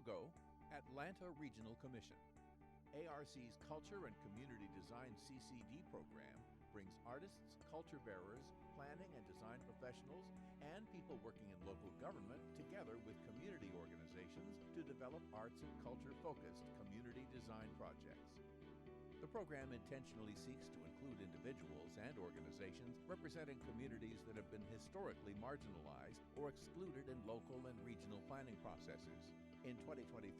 Logo, Atlanta Regional Commission. ARC's Culture and Community Design CCD program brings artists, culture bearers, planning and design professionals, and people working in local government together with community organizations to develop arts and culture-focused community design projects. The program intentionally seeks to include individuals and organizations representing communities that have been historically marginalized or excluded in local and regional planning processes. In 2023,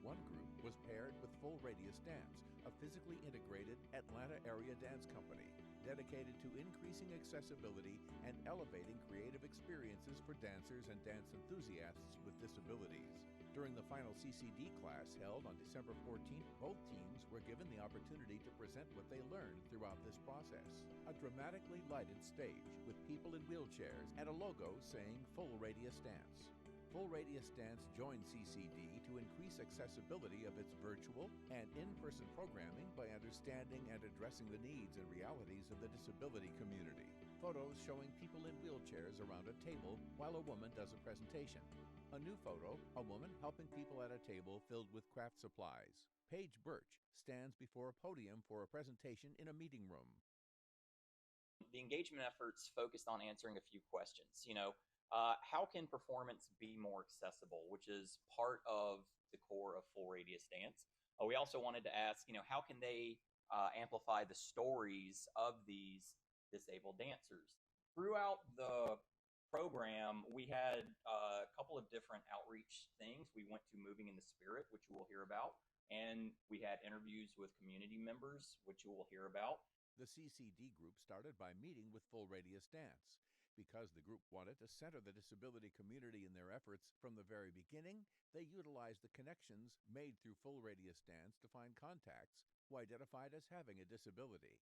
one group was paired with Full Radius Dance, a physically integrated Atlanta area dance company dedicated to increasing accessibility and elevating creative experiences for dancers and dance enthusiasts with disabilities. During the final CCD class held on December 14th, both teams were given the opportunity to present what they learned throughout this process. A dramatically lighted stage with people in wheelchairs and a logo saying Full Radius Dance. Full Radius Dance joined CCD to increase accessibility of its virtual and in-person programming by understanding and addressing the needs and realities of the disability community. Photos showing people in wheelchairs around a table while a woman does a presentation. A new photo, a woman helping people at a table filled with craft supplies. Paige Birch stands before a podium for a presentation in a meeting room. The engagement efforts focused on answering a few questions. How can performance be more accessible, which is part of the core of Full Radius Dance. We also wanted to ask, how can they amplify the stories of these disabled dancers? Throughout the program, we had a couple of different outreach things. We went to Moving in the Spirit, which you will hear about, and we had interviews with community members, which you will hear about. The CCD group started by meeting with Full Radius Dance. Because the group wanted to center the disability community in their efforts from the very beginning, they utilized the connections made through Full Radius Dance to find contacts who identified as having a disability.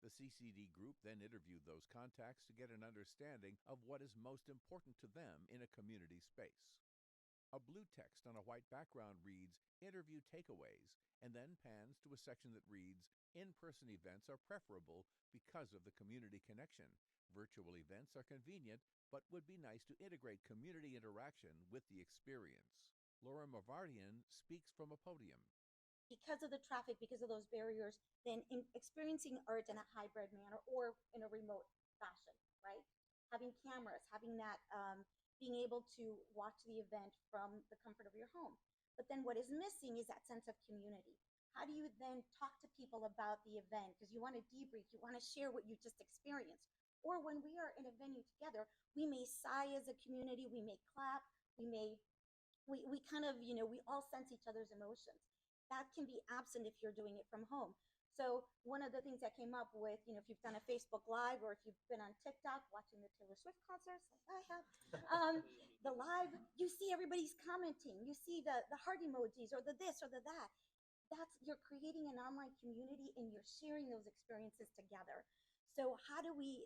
The CCD group then interviewed those contacts to get an understanding of what is most important to them in a community space. A blue text on a white background reads, "Interview takeaways," and then pans to a section that reads, "In-person events are preferable because of the community connection. Virtual events are convenient, but would be nice to integrate community interaction with the experience." Laura Mavardian speaks from a podium. Because of the traffic, because of those barriers, then experiencing art in a hybrid manner or in a remote fashion, right? Having cameras, having that, being able to watch the event from the comfort of your home. But then what is missing is that sense of community. How do you then talk to people about the event? Because you want to debrief, you want to share what you just experienced. Or when we are in a venue together, we may sigh as a community, we may clap, we kind of, we all sense each other's emotions. That can be absent if you're doing it from home. So one of the things that came up with, if you've done a Facebook Live or if you've been on TikTok watching the Taylor Swift concerts, like I have, the live, you see everybody's commenting, you see the heart emojis or the this or the that. You're creating an online community and you're sharing those experiences together. So how do we,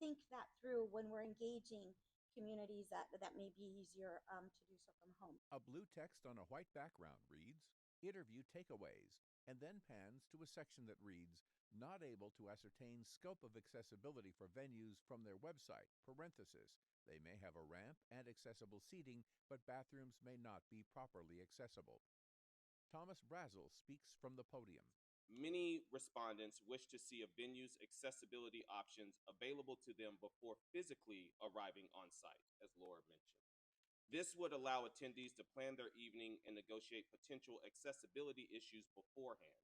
think that through when we're engaging communities that may be easier to do so from home? A blue text on a white background reads, "Interview takeaways," and then pans to a section that reads, "Not able to ascertain scope of accessibility for venues from their website, parenthesis. They may have a ramp and accessible seating, but bathrooms may not be properly accessible." Thomas Brazel speaks from the podium. Many respondents wish to see a venue's accessibility options available to them before physically arriving on site, as Laura mentioned. This would allow attendees to plan their evening and negotiate potential accessibility issues beforehand.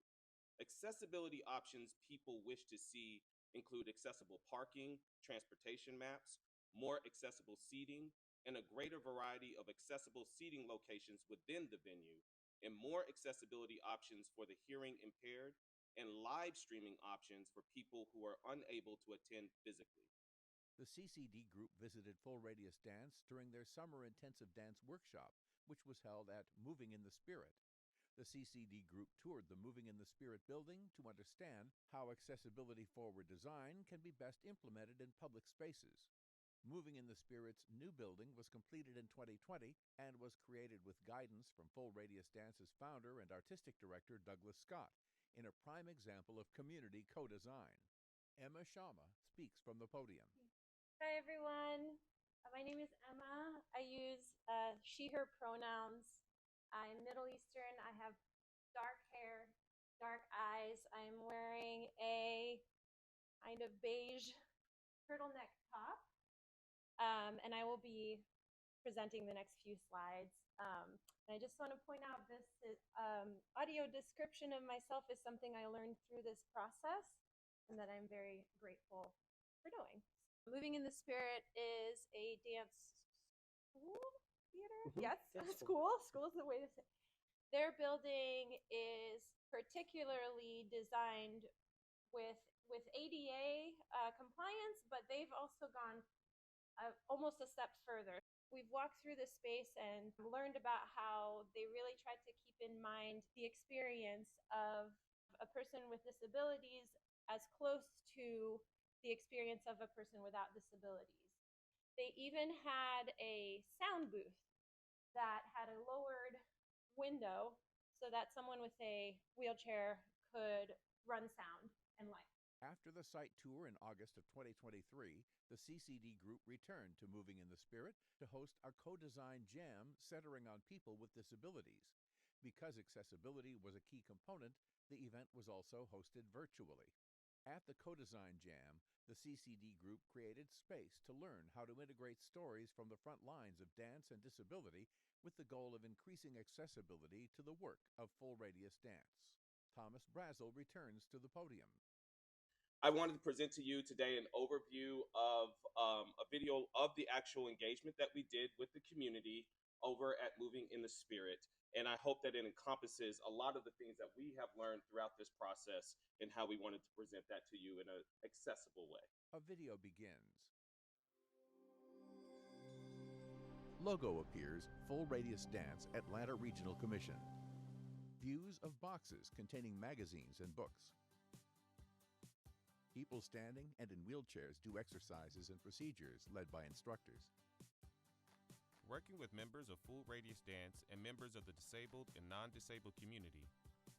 Accessibility options people wish to see include accessible parking, transportation maps, more accessible seating, and a greater variety of accessible seating locations within the venue, and more accessibility options for the hearing impaired, and live streaming options for people who are unable to attend physically. The CCD group visited Full Radius Dance during their summer intensive dance workshop, which was held at Moving in the Spirit. The CCD group toured the Moving in the Spirit building to understand how accessibility-forward design can be best implemented in public spaces. Moving in the Spirit's new building was completed in 2020 and was created with guidance from Full Radius Dance's founder and artistic director Douglas Scott, in a prime example of community co-design. Emma Sharma speaks from the podium. Hi everyone, my name is Emma. I use she, her pronouns. Eastern. I have dark hair, dark eyes. I'm wearing a kind of beige turtleneck top, and I will be presenting the next few slides. And I just want to point out this audio description of myself is something I learned through this process and that I'm very grateful for doing. Moving in the Spirit is a dance school theater? Yes, school. School is the way to say it. Their building is particularly designed with ADA compliance, but they've also gone almost a step further. We've walked through the space and learned about how they really tried to keep in mind the experience of a person with disabilities as close to the experience of a person without disabilities. They even had a sound booth that had a lowered window so that someone with a wheelchair could run sound and light. After the site tour in August of 2023, the CCD group returned to Moving in the Spirit to host a co-design jam centering on people with disabilities. Because accessibility was a key component, the event was also hosted virtually. At the co-design jam, the CCD group created space to learn how to integrate stories from the front lines of dance and disability with the goal of increasing accessibility to the work of Full Radius Dance. Thomas Brazel returns to the podium. I wanted to present to you today an overview of a video of the actual engagement that we did with the community over at Moving in the Spirit. And I hope that it encompasses a lot of the things that we have learned throughout this process and how we wanted to present that to you in an accessible way. A video begins. Logo appears, Full Radius Dance, Atlanta Regional Commission. Views of boxes containing magazines and books. People standing and in wheelchairs do exercises and procedures led by instructors. Working with members of Full Radius Dance and members of the disabled and non-disabled community,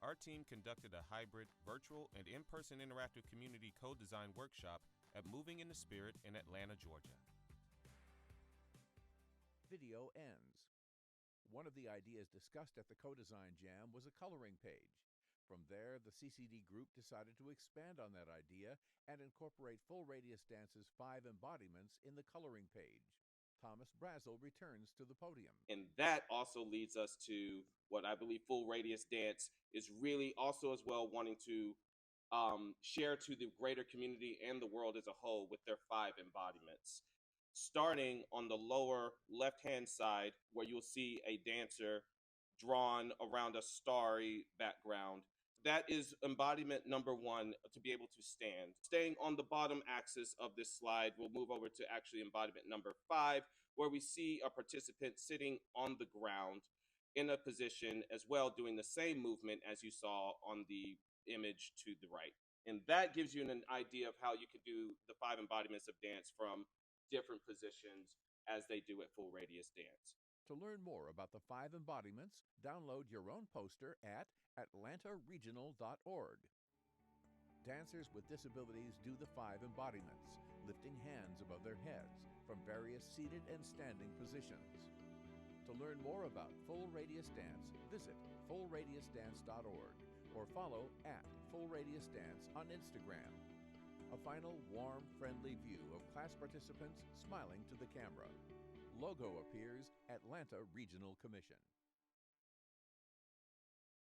our team conducted a hybrid, virtual, and in-person interactive community co-design workshop at Moving in the Spirit in Atlanta, Georgia. Video ends. One of the ideas discussed at the co-design jam was a coloring page. From there, the CCD group decided to expand on that idea and incorporate Full Radius Dance's 5 embodiments in the coloring page. Thomas Brazel returns to the podium. And that also leads us to what I believe Full Radius Dance is really also as well wanting to share to the greater community and the world as a whole with their 5 embodiments. Starting on the lower left-hand side, where you'll see a dancer drawn around a starry background. That is embodiment number 1, to be able to stand. Staying on the bottom axis of this slide, we'll move over to actually embodiment number 5, where we see a participant sitting on the ground in a position as well, doing the same movement as you saw on the image to the right. And that gives you an idea of how you could do the 5 embodiments of dance from different positions as they do at Full Radius Dance. To learn more about the 5 embodiments, download your own poster at atlantaregional.org. Dancers with disabilities do the 5 embodiments, lifting hands above their heads from various seated and standing positions. To learn more about Full Radius Dance, visit fullradiusdance.org or follow at Full Radius Dance on Instagram. A final warm, friendly view of class participants smiling to the camera. Logo appears, Atlanta Regional Commission.